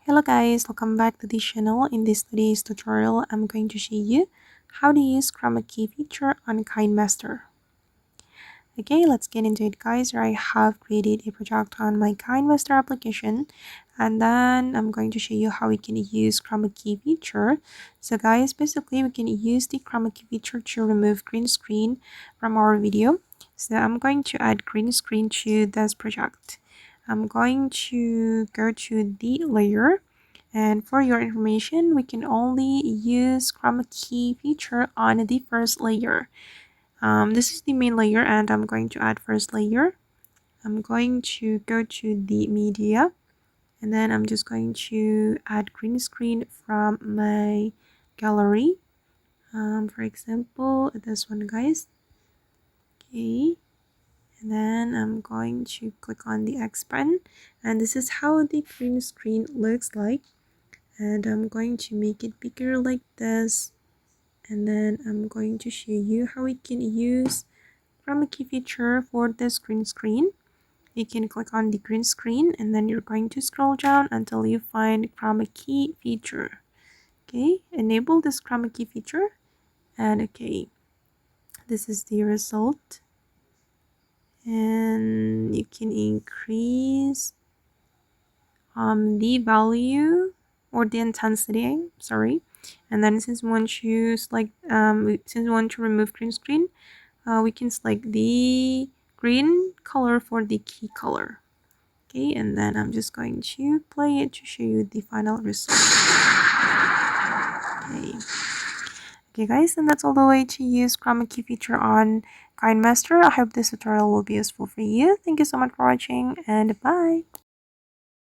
Hello guys, welcome back to this channel. In this today's tutorial, I'm going to show you how to use Chroma Key feature on KineMaster. Okay, let's get into it guys. Here I have created a project on my KineMaster application, and then I'm going to show you how we can use Chroma Key feature. So guys, basically we can use the Chroma Key feature to remove green screen from our video. So I'm going to add green screen to this project. I'm going to go to the layer, and for your information, we can only use Chroma Key feature on the first layer. This is the main layer, and I'm going to add first layer. I'm going to go to the media, and then I'm just going to add green screen from my gallery. For example, this one guys. Okay. And then I'm going to click on the X button, and this is how the green screen looks like. And I'm going to make it bigger like this, and then I'm going to show you how we can use Chroma Key feature for this green screen. You can click on the green screen, and then you're going to scroll down until you find Chroma Key feature. Okay, enable this Chroma Key feature, and okay, this is the result. And you can increase the value or the intensity, sorry. And then since we want to select since we want to remove green screen, we can select the green color for the key color. Okay, and then I'm just going to play it to show you the final result. Okay guys, and that's all the way to use Chroma Key feature on KineMaster. I hope this tutorial will be useful for you. Thank you so much for watching, and bye.